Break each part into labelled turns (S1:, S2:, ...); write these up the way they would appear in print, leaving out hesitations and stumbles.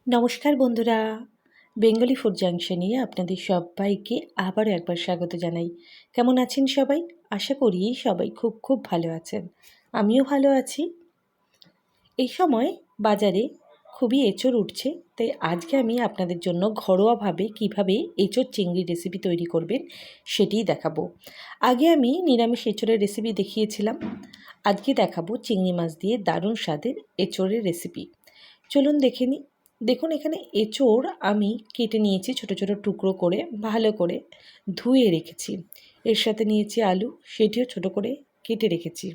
S1: নমস্কার বন্ধুরা, Bengali food জাংশনে আপনাদের সবাইকে আবারও একবার স্বাগত জানাই। কেমন আছেন সবাই? আশা করি সবাই খুব খুব ভালো আছেন। আমিও ভালো আছি। এই সময় বাজারে খুবই এঁচোড় উঠছে, তাই আজকে আমি আপনাদের জন্য ঘরোয়াভাবে কিভাবে এঁচোড় চিংড়ি রেসিপি তৈরি করবেন সেটিই দেখাবো। আগে আমি নিরামিষ এঁচোড়ের রেসিপি দেখিয়েছিলাম, আজকে দেখাবো চিংড়ি মাছ দিয়ে দারুণ স্বাদের এঁচোড়ের রেসিপি। চলুন দেখে নিই। দেখুন, এখানে এঁচোড় আমি কেটে নিয়েছি ছোট ছোট টুকরো করে, ভালো করে ধুয়ে রেখেছি। এর সাথে নিয়েছি আলু, সেটিও ছোট করে কেটে রেখেছি।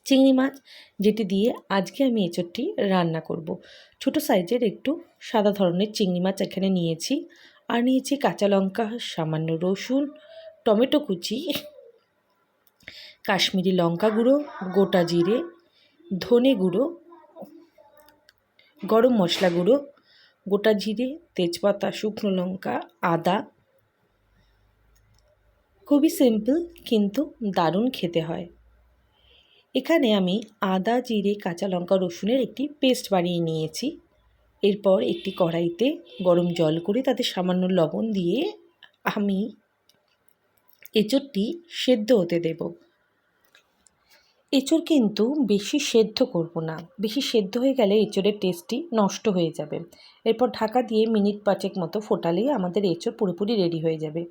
S1: চিংড়ি মাছ, যেটি দিয়ে আজকে আমি এঁচোড়টি রান্না করব। ছোট সাইজের একটু সাদা ধরনের চিংড়ি মাছ এখানে নিয়েছি। আর নিয়েছি কাঁচা লঙ্কা, সামান্য রসুন, টমেটো কুচি, কাশ্মীরি লঙ্কা গুঁড়ো, গোটা জিরে, ধনে গুঁড়ো, গরম মশলা গুঁড়ো, গোটা জিরে, তেজপাতা, শুকনো লঙ্কা, আদা। খুবই সিম্পল কিন্তু দারুণ খেতে হয়। এখানে আমি আদা, জিরে, কাঁচা লঙ্কা, রসুনের একটি পেস্ট বানিয়ে নিয়েছি। এরপর একটি কড়াইতে গরম জল করে তাতে সামান্য লবণ দিয়ে আমি এঁচোড়টি সেদ্ধ হতে দেব। এঁচোড় কিন্তু বেশি সেদ্ধ করব না, বেশি সেদ্ধ হয়ে গেলে এঁচোড়ের টেস্টটি নষ্ট হয়ে যাবে। এরপর ঢাকা দিয়ে মিনিট 5 মতো ফোটালেই আমাদের এঁচোড় পুরোপুরি রেডি হয়ে যাবে।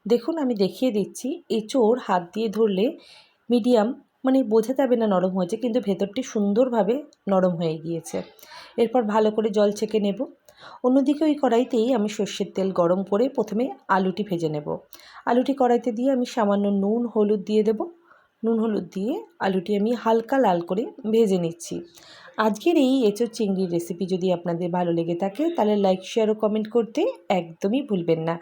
S1: দেখুন, আমি দেখিয়ে দিচ্ছি। এঁচোড় হাত দিয়ে ধরলে মিডিয়াম, মানে বোঝা যাবে না নরম হয়েছে, কিন্তু ভেতরটি সুন্দরভাবে নরম হয়ে গিয়েছে। এরপর ভালো করে জল ছেঁকে নেব। অন্যদিকে ওই কড়াইতেই আমি সর্ষের তেল গরম করে প্রথমে আলুটি ভেজে নেব। আলুটি কড়াইতে দিয়ে আমি সামান্য নুন হলুদ দিয়ে দেব। নুন হলুদ দিয়ে আলুটি আমি হালকা লাল করে ভেজে নিচ্ছি। আজকের এই এঁচোড় চিংড়ির রেসিপি যদি আপনাদের ভালো লেগে থাকে তাহলে লাইক, শেয়ার ও কমেন্ট করতে একদমই ভুলবেন না।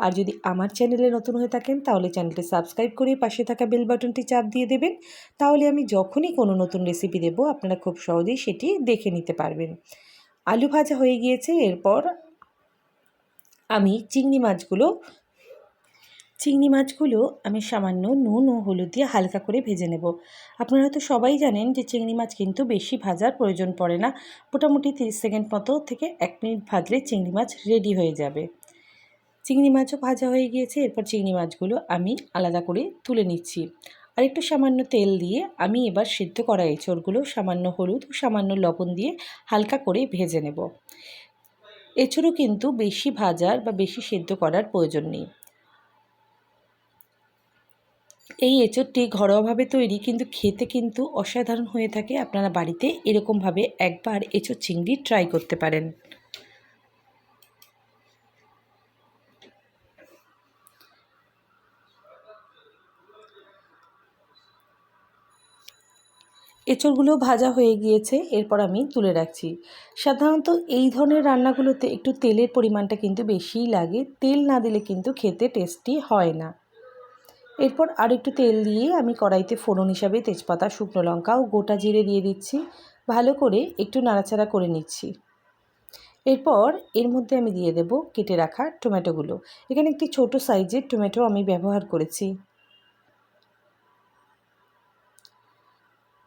S1: আর যদি আমার চ্যানেলে নতুন হয়ে থাকেন তাহলে চ্যানেলটি সাবস্ক্রাইব করে পাশে থাকা বেল বাটনটি চাপ দিয়ে দেবেন। তাহলে আমি যখনই কোনো নতুন রেসিপি দেব আপনারা খুব সহজেই সেটি দেখে নিতে পারবেন। আলু ভাজা হয়ে গিয়েছে। এরপর আমি চিংড়ি মাছগুলো আমি সামান্য নুন ও হলুদ দিয়ে হালকা করে ভেজে নেব। আপনারা তো সবাই জানেন যে চিংড়ি মাছ কিন্তু বেশি ভাজার প্রয়োজন পড়ে না। মোটামুটি 30 সেকেন্ড মতো থেকে 1 মিনিট ভাজলে চিংড়ি মাছ রেডি হয়ে যাবে। চিংড়ি মাছও ভাজা হয়ে গিয়েছে। এরপর চিংড়ি মাছগুলো আমি আলাদা করে তুলে নিচ্ছি। আর একটু সামান্য তেল দিয়ে আমি এবার সিদ্ধ করা এঁচোড়গুলো সামান্য হলুদ ও সামান্য লবণ দিয়ে হালকা করে ভেজে নেব। এঁচোড়ও কিন্তু বেশি ভাজার বা বেশি সিদ্ধ করার প্রয়োজন নেই। এই এঁচোড়টি ঘরোয়াভাবে তৈরি, কিন্তু খেতে কিন্তু অসাধারণ হয়ে থাকে। আপনারা বাড়িতে এরকমভাবে একবার এঁচোড় চিংড়ি ট্রাই করতে পারেন। এঁচোড়গুলো ভাজা হয়ে গিয়েছে। এরপর আমি তুলে রাখছি। সাধারণত এই ধরনের রান্নাগুলোতে একটু তেলের পরিমাণটা কিন্তু বেশিই লাগে। তেল না দিলে কিন্তু খেতে টেস্টি হয় না। এরপর আর একটু তেল দিয়ে আমি কড়াইতে ফোড়ন হিসাবে তেজপাতা, শুকনো লঙ্কা ও গোটা জিরে দিয়ে দিচ্ছি। ভালো করে একটু নাড়াচাড়া করে নিচ্ছি। এরপর এর মধ্যে আমি দিয়ে দেব কেটে রাখা টমেটোগুলো। এখানে একটি ছোট সাইজের টমেটো আমি ব্যবহার করেছি।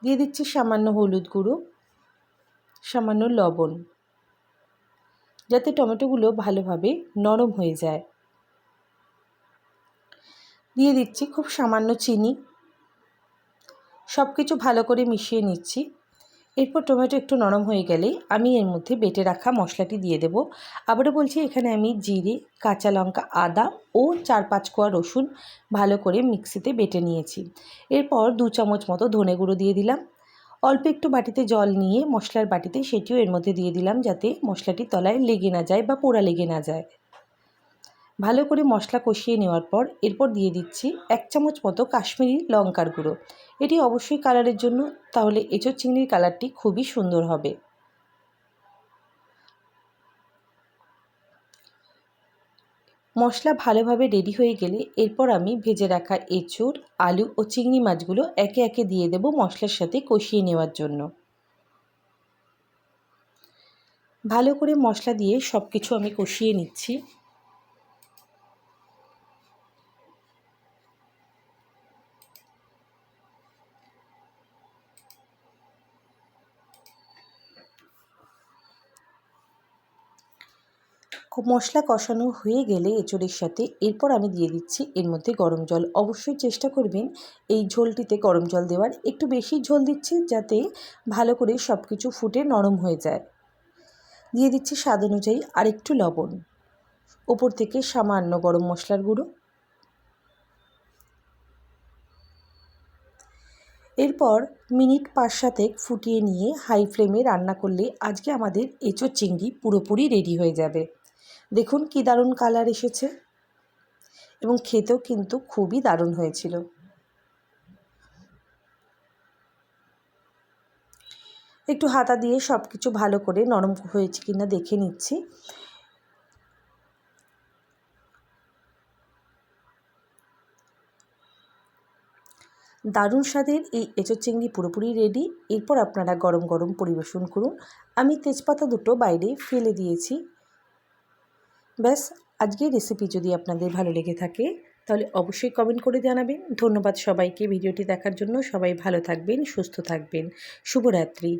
S1: দিয়ে দিচ্ছি সামান্য হলুদ গুঁড়ো, সামান্য লবণ, যাতে টমেটোগুলো ভালোভাবে নরম হয়ে যায়। দিয়ে দিচ্ছি খুব সামান্য চিনি। সব কিছু ভালো করে মিশিয়ে নিচ্ছি। এরপর টমেটো একটু নরম হয়ে গেলেই আমি এর মধ্যে বেটে রাখা মশলাটি দিয়ে দেব। আবারও বলছি, এখানে আমি জিরে, কাঁচা লঙ্কা, আদা ও 4-5 কোয়া রসুন ভালো করে মিক্সিতে বেটে নিয়েছি। এরপর 2 চামচ মতো ধনে গুঁড়ো দিয়ে দিলাম। অল্প একটু বাটিতে জল নিয়ে মশলার বাটিতে সেটিও এর মধ্যে দিয়ে দিলাম, যাতে মশলাটি তলায় লেগে না যায় বা পোড়া লেগে না যায়। ভালো করে মশলা কষিয়ে নেওয়ার পর এরপর দিয়ে দিচ্ছি 1 চামচ মতো কাশ্মীরি লঙ্কার গুঁড়ো। এটি অবশ্যই কালারের জন্য, তাহলে এঁচোড় চিংড়ির কালারটি খুবই সুন্দর হবে। মশলা ভালোভাবে রেডি হয়ে গেলে এরপর আমি ভেজে রাখা এঁচোড়, আলু ও চিংড়ি মাছগুলো একে একে দিয়ে দেব মশলার সাথে কষিয়ে নেওয়ার জন্য। ভালো করে মশলা দিয়ে সব কিছু আমি কষিয়ে নিচ্ছি। মশলা কষানো হয়ে গেলে এঁচোড়ের সাথে এরপর আমি দিয়ে দিচ্ছি এর মধ্যে গরম জল। অবশ্যই চেষ্টা করবেন এই ঝোলটিতে গরম জল দেওয়ার। একটু বেশি ঝোল দিচ্ছি যাতে ভালো করে সব কিছু ফুটে নরম হয়ে যায়। দিয়ে দিচ্ছি স্বাদ অনুযায়ী আরেকটু লবণ, ওপর থেকে সামান্য গরম মশলার গুঁড়ো। এরপর মিনিট 5-7 ফুটিয়ে নিয়ে হাই ফ্লেমে রান্না করলে আজকে আমাদের এঁচোড় চিংড়ি পুরোপুরি রেডি হয়ে যাবে। দেখুন কি দারুণ কালার এসেছে এবং খেতেও কিন্তু খুবই দারুণ হয়েছিল। একটু হাতা দিয়ে সব কিছু ভালো করে নরম হয়েছে কিনা দেখে নিচ্ছি। দারুণ স্বাদের এই এঁচোড় চিংড়ি পুরোপুরি রেডি। এরপর আপনারা গরম গরম পরিবেশন করুন। আমি তেজপাতা দুটো বাইরে ফেলে দিয়েছি। ব্যাস, আজকের রেসিপি যদি আপনাদের ভালো লেগে থাকে তাহলে অবশ্যই কমেন্ট করে জানাবেন। ধন্যবাদ সবাইকে ভিডিওটি দেখার জন্য। সবাই ভালো থাকবেন, সুস্থ থাকবেন। শুভরাত্রি।